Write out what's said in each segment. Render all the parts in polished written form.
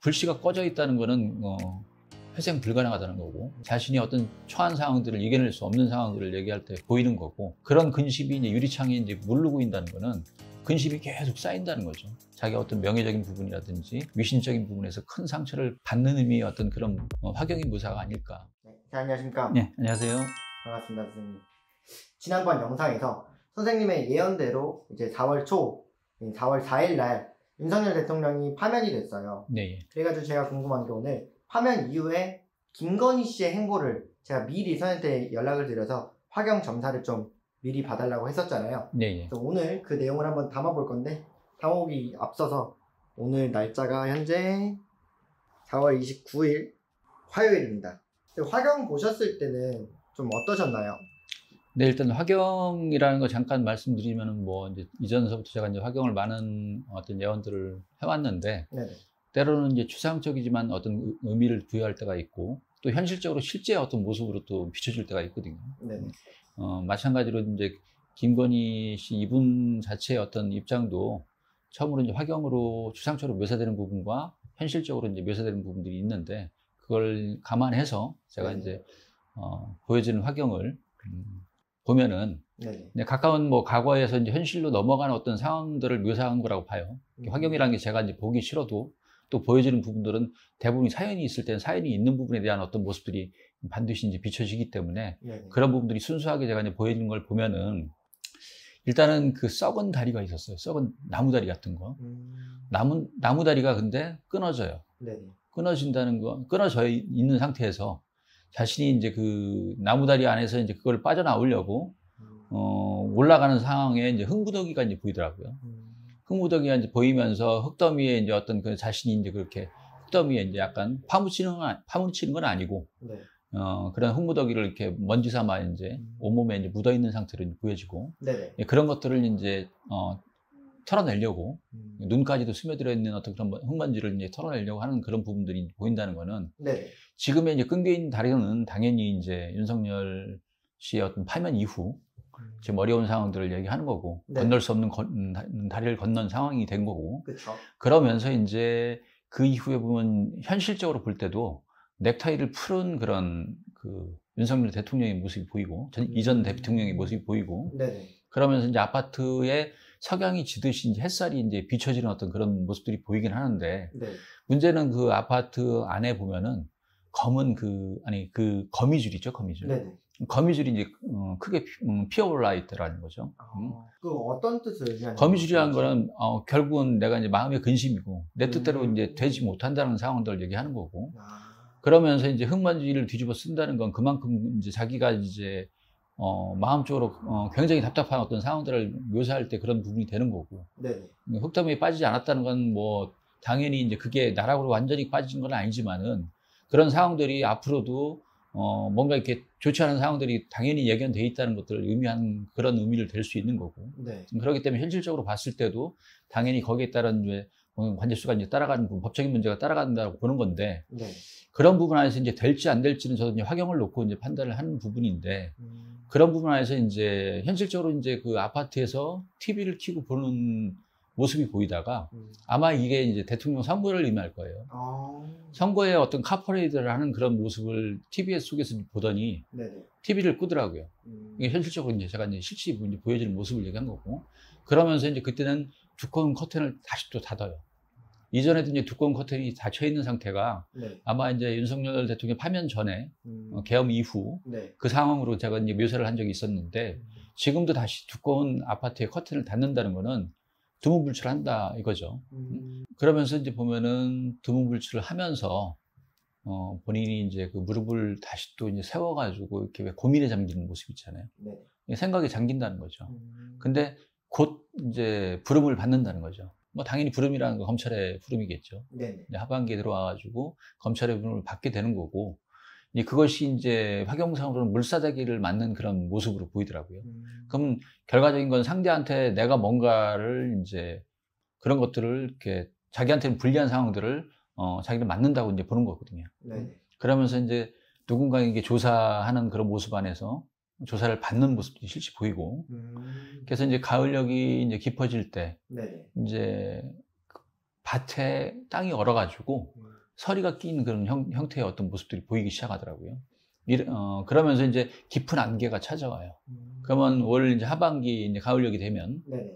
불씨가 꺼져 있다는 거는 회생 불가능하다는 거고, 자신이 어떤 처한 상황들을 이겨낼 수 없는 상황들을 얘기할 때 보이는 거고, 그런 근심이 이제 유리창에 이제 물르고 있다는 거는 근심이 계속 쌓인다는 거죠. 자기가 어떤 명예적인 부분이라든지 위신적인 부분에서 큰 상처를 받는 의미의 어떤 그런 화경인 무사가 아닐까. 네, 안녕하십니까. 네, 안녕하세요. 반갑습니다, 선생님. 지난번 영상에서 선생님의 예언대로 이제 4월 초, 4월 4일 날 윤석열 대통령이 파면이 됐어요. 네. 그래가지고 제가 궁금한 게 오늘 파면 이후에 김건희 씨의 행보를 제가 미리 선생님한테 연락을 드려서 화경 점사를 좀 미리 봐달라고 했었잖아요. 네. 그래서 오늘 그 내용을 한번 담아볼 건데, 담아보기 앞서서 오늘 날짜가 현재 4월 29일 화요일입니다. 화경 보셨을 때는 좀 어떠셨나요? 네, 일단 화경이라는 거 잠깐 말씀드리면은 뭐 이제 이전서부터 제가 이제 화경을 많은 어떤 예언들을 해왔는데, 네네. 때로는 이제 추상적이지만 어떤 의미를 부여할 때가 있고, 또 현실적으로 실제 어떤 모습으로 또 비춰질 때가 있거든요. 네네. 마찬가지로 이제 김건희 씨 이분 자체의 어떤 입장도 처음으로 이제 화경으로 추상적으로 묘사되는 부분과 현실적으로 이제 묘사되는 부분들이 있는데, 그걸 감안해서 제가 이제 보여지는 화경을 보면은 가까운 뭐 과거에서 이제 현실로 넘어가는 어떤 상황들을 묘사한 거라고 봐요. 화경이라는 게 제가 이제 보기 싫어도 또 보여지는 부분들은 대부분 사연이 있을 때는 사연이 있는 부분에 대한 어떤 모습들이 반드시 이제 비춰지기 때문에 그런 부분들이 순수하게 제가 이제 보여지는 걸 보면은, 일단은 그 썩은 다리가 있었어요. 썩은 나무다리 같은 거. 나무다리가 근데 끊어져요. 끊어진다는 거, 끊어져 있는 상태에서 자신이 이제 그 나무다리 안에서 이제 그걸 빠져나오려고 올라가는 상황에 이제 흙무더기가 이제 보이더라고요. 흙무더기가 이제 보이면서 흙더미에 이제 어떤 그 자신이 이제 그렇게 흙더미에 이제 약간 파묻히는 건 아니고, 그런 흙무더기를 이렇게 먼지 삼아 이제 온몸에 이제 묻어 있는 상태로 보여지고, 그런 것들을 이제 털어내려고 눈까지도 스며들어 있는 어떤 그런 흙먼지를 이제 털어내려고 하는 그런 부분들이 보인다는 거는, 지금의 이제 끈겨 있는 다리는 당연히 이제 윤석열 씨의 어떤 파면 이후 지금 어려운 상황들을 얘기하는 거고, 건널 수 없는 다리를 건넌 상황이 된 거고, 그러면서 이제 그 이후에 보면 현실적으로 볼 때도 넥타이를 풀은 그런 그 윤석열 대통령의 모습이 보이고, 이전 대통령의 모습이 보이고, 그러면서 이제 아파트에 석양이 지듯이 이제 햇살이 이제 비춰지는 어떤 그런 모습들이 보이긴 하는데, 문제는 그 아파트 안에 보면은 검은 그 거미줄 있죠, 거미줄. 거미줄이 이제 크게 피어올라 있더라는 거죠. 그 어떤 뜻을? 거미줄이라는 거는 결국은 내가 이제 마음의 근심이고 내 뜻대로 이제 되지 못한다는 상황들을 얘기하는 거고, 그러면서 이제 흙먼지를 뒤집어 쓴다는 건 그만큼 이제 자기가 이제 마음적으로 굉장히 답답한 어떤 상황들을 묘사할 때 그런 부분이 되는 거고, 흙더미에 빠지지 않았다는 건 뭐 당연히 이제 그게 나락으로 완전히 빠진 건 아니지만은, 그런 상황들이 앞으로도 뭔가 이렇게 좋지 않은 상황들이 당연히 예견돼 있다는 것들을 의미하는 그런 의미를 댈 수 있는 거고, 그렇기 때문에 현실적으로 봤을 때도 당연히 거기에 따른 이제 관제수가 이제 따라가는 부분, 법적인 문제가 따라간다고 보는 건데, 그런 부분 안에서 이제 될지 안 될지는 저도 이제 화경을 놓고 이제 판단을 하는 부분인데, 그런 부분 안에서 이제 현실적으로 이제 그 아파트에서 TV를 켜고 보는 모습이 보이다가 아마 이게 이제 대통령 선거를 의미할 거예요. 선거에 어떤 카퍼레이드를 하는 그런 모습을 TV 속에서 보더니 TV를 끄더라고요. 이게 현실적으로 이제 제가 이제 실제 보여지는 모습을 얘기한 거고, 그러면서 이제 그때는 두꺼운 커튼을 다시 또 닫아요. 이전에도 이제 두꺼운 커튼이 닫혀 있는 상태가 아마 이제 윤석열 대통령 파면 전에 계엄 이후 그 상황으로 제가 이제 묘사를 한 적이 있었는데, 지금도 다시 두꺼운 아파트의 커튼을 닫는다는 거는 두문불출한다 이거죠. 그러면서 이제 보면은 두문불출을 하면서 본인이 이제 그 무릎을 다시 또 이제 세워가지고 이렇게 왜 고민에 잠기는 모습 있잖아요. 생각에 잠긴다는 거죠. 근데 곧 이제 부름을 받는다는 거죠. 뭐 당연히 부름이라는 건 검찰의 부름이겠죠. 하반기에 들어와가지고 검찰의 부름을 받게 되는 거고, 그것이 이제 화경상으로는 물사대기를 맞는 그런 모습으로 보이더라고요. 그럼 결과적인 건 상대한테 내가 뭔가를 이제 그런 것들을 이렇게 자기한테는 불리한 상황들을 자기를 맞는다고 이제 보는 거거든요. 그러면서 이제 누군가에게 조사하는 그런 모습 안에서 조사를 받는 모습도 실제 보이고, 그래서 이제 가을력이 이제 깊어질 때 이제 밭에 땅이 얼어가지고 서리가 낀 그런 형태의 어떤 모습들이 보이기 시작하더라고요. 그러면서 이제 깊은 안개가 찾아와요. 그러면 올 이제 하반기 이제 가을력이 되면 네네.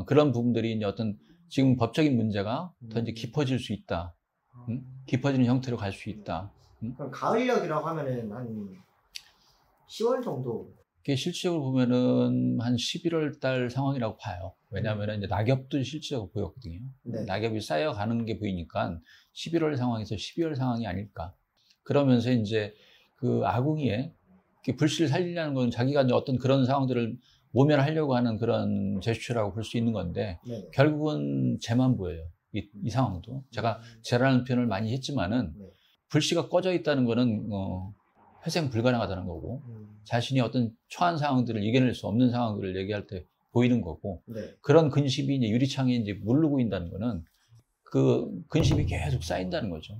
그런 부분들이 이제 어떤 지금 법적인 문제가 더 이제 깊어질 수 있다. 깊어지는 형태로 갈 수 있다. 그럼 가을력이라고 하면은 한 10월 정도. 그게 실질적으로 보면은 한 11월 달 상황이라고 봐요. 왜냐하면 이제 낙엽도 실질적으로 보였거든요. 네. 낙엽이 쌓여가는 게 보이니까 11월 상황에서 12월 상황이 아닐까. 그러면서 이제 그 아궁이에 불씨를 살리려는 건 자기가 이제 어떤 그런 상황들을 모면하려고 하는 그런 제스처라고 볼 수 있는 건데 네. 결국은 재만 보여요. 이 상황도. 제가 재라는 표현을 많이 했지만은 네. 불씨가 꺼져 있다는 거는 회생 불가능하다는 거고 자신이 어떤 처한 상황들을 이겨낼 수 없는 상황들을 얘기할 때 보이는 거고 네. 그런 근심이 이제 유리창에 이제 물르고 있다는 거는 그 근심이 계속 쌓인다는 거죠.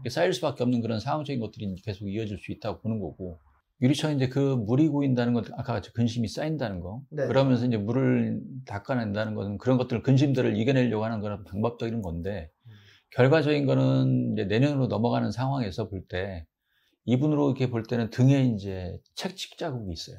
쌓일 수밖에 없는 그런 상황적인 것들이 계속 이어질 수 있다고 보는 거고 유리창에 이제 그 물이 고인다는 것, 아까 같이 근심이 쌓인다는 거. 네. 그러면서 이제 물을 닦아낸다는 것은 그런 것들, 근심들을 이겨내려고 하는 그런 방법적인 건데, 결과적인 거는 이제 내년으로 넘어가는 상황에서 볼 때, 이분으로 이렇게 볼 때는 등에 이제 채찍 자국이 있어요.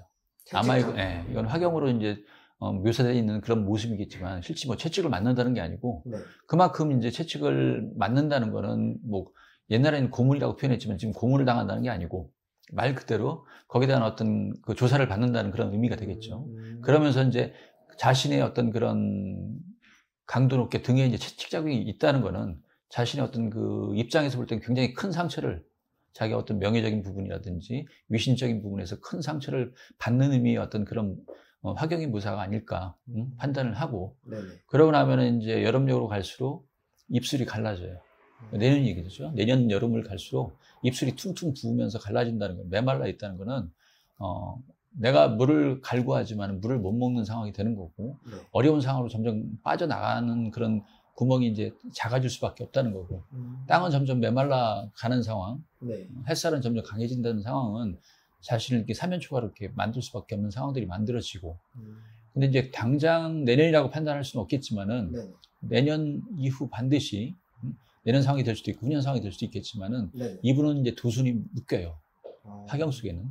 아마 이건 화경으로 이제 묘사되어 있는 그런 모습이겠지만, 실제 뭐 채찍을 맞는다는 게 아니고, 네. 그만큼 이제 채찍을 맞는다는 거는 뭐, 옛날에는 고문이라고 표현했지만 지금 고문을 당한다는 게 아니고, 말 그대로 거기에 대한 어떤 그 조사를 받는다는 그런 의미가 되겠죠. 그러면서 이제 자신의 어떤 그런 강도 높게 등에 이제 채찍 자국이 있다는 거는 자신의 어떤 그 입장에서 볼 때는 굉장히 큰 상처를 자기 어떤 명예적인 부분이라든지 위신적인 부분에서 큰 상처를 받는 의미의 어떤 그런 화경의 묘사가 아닐까 판단을 하고 네네. 그러고 나면은 이제 여름력으로 갈수록 입술이 갈라져요. 내년 얘기죠. 내년 여름을 갈수록 입술이 퉁퉁 부으면서 갈라진다는 거, 메말라 있다는 거는 내가 물을 갈구하지만 물을 못 먹는 상황이 되는 거고 네. 어려운 상황으로 점점 빠져나가는 그런 구멍이 이제 작아질 수밖에 없다는 거고 땅은 점점 메말라 가는 상황, 네. 햇살은 점점 강해진다는 상황은 자신을 이렇게 사면초가로 이렇게 만들 수밖에 없는 상황들이 만들어지고 근데 이제 당장 내년이라고 판단할 수는 없겠지만은 네. 내년 이후 반드시 내년 상황이 될 수도 있고 후년 상황이 될 수도 있겠지만은 네. 이분은 이제 두 손이 묶여요. 화경 속에는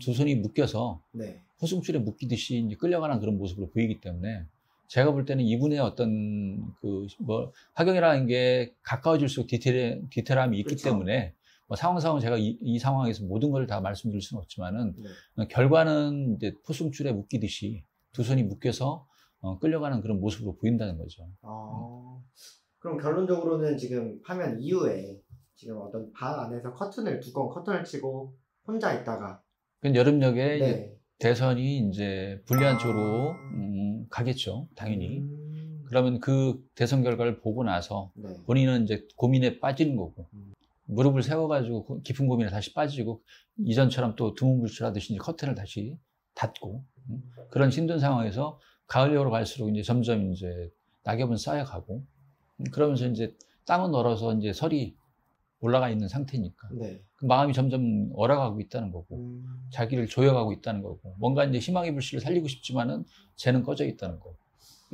두 손이 묶여서 네. 호승줄에 묶이듯이 이제 끌려가는 그런 모습으로 보이기 때문에 제가 볼 때는 이분의 어떤 그 뭐 화경이라는 게 가까워질수록 디테일함이 있기 그렇죠. 때문에 뭐 상황 제가 이 상황에서 모든 걸 다 말씀드릴 수는 없지만은 네. 결과는 이제 포승줄에 묶이듯이 두 손이 묶여서 끌려가는 그런 모습으로 보인다는 거죠. 그럼 결론적으로는 지금 파면 이후에 지금 어떤 방 안에서 두꺼운 커튼을 치고 혼자 있다가 여름역에 네. 이제 대선이 이제 불리한 쪽으로 가겠죠, 당연히. 그러면 그 대선 결과를 보고 나서 네. 본인은 이제 고민에 빠지는 거고 무릎을 세워가지고 깊은 고민에 다시 빠지고 이전처럼 또 두문불출하듯이 이제 커튼을 다시 닫고 그런 힘든 상황에서 가을여로 갈수록 이제 점점 이제 낙엽은 쌓여가고 그러면서 이제 땅은 얼어서 이제 설이 올라가 있는 상태니까 네. 그 마음이 점점 얼어가고 있다는 거고 자기를 조여가고 있다는 거고 뭔가 이제 희망의 불씨를 살리고 싶지만은 쟤는 꺼져 있다는 거.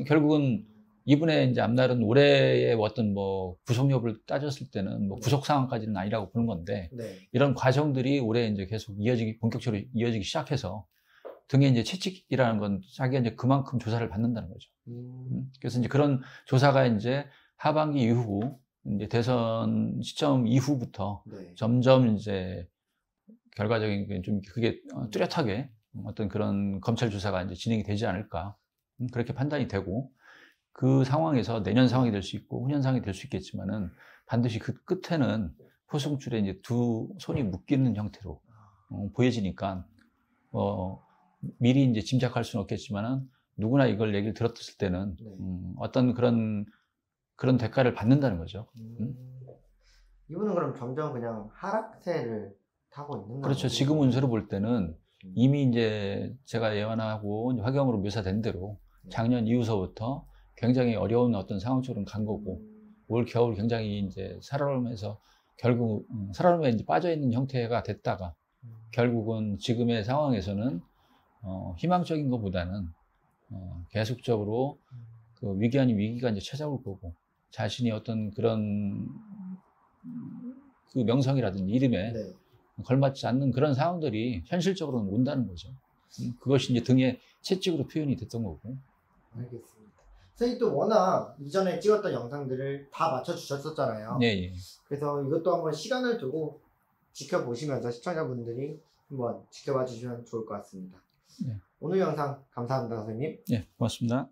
결국은 이분의 이제 앞날은 올해의 어떤 뭐 구속 여부를 따졌을 때는 뭐 구속 상황까지는 아니라고 보는 건데 네. 이런 과정들이 올해 이제 계속 본격적으로 이어지기 시작해서 등에 이제 채찍이라는 건 자기가 이제 그만큼 조사를 받는다는 거죠. 그래서 이제 그런 조사가 이제 하반기 이후 이제 대선 시점 이후부터 네. 점점 이제 결과적인 좀 그게 뚜렷하게 어떤 그런 검찰 조사가 이제 진행이 되지 않을까 그렇게 판단이 되고 그 상황에서 내년 상황이 될 수 있고 후년 상황이 될 수 있겠지만은 반드시 그 끝에는 포승줄에 이제 두 손이 묶이는 형태로 보여지니까 미리 이제 짐작할 수는 없겠지만은 누구나 이걸 얘기를 들었을 때는 어떤 그런 대가를 받는다는 거죠. 이분은 그럼 점점 그냥 하락세를 타고 있는 거죠? 그렇죠. 지금 운세로 볼 때는 이미 이제 제가 예언하고 화경으로 묘사된 대로 작년 이후서부터 굉장히 어려운 어떤 상황 쪽으로 간 거고 올 겨울 굉장히 이제 살얼음에서 결국 살얼음에 이제 빠져 있는 형태가 됐다가 결국은 지금의 상황에서는 희망적인 것보다는 계속적으로 그 위기 아닌 위기가 이제 찾아올 거고 자신이 어떤 그런 그 명성이라든지 이름에 네. 걸맞지 않는 그런 상황들이 현실적으로는 온다는 거죠. 그것이 이제 등의 채찍으로 표현이 됐던 거고. 알겠습니다. 선생님 또 워낙 이전에 찍었던 영상들을 다 맞춰주셨었잖아요. 예, 예. 그래서 이것도 한번 시간을 두고 지켜보시면서 시청자분들이 한번 지켜봐 주시면 좋을 것 같습니다. 네. 오늘 영상 감사합니다, 선생님. 예, 고맙습니다.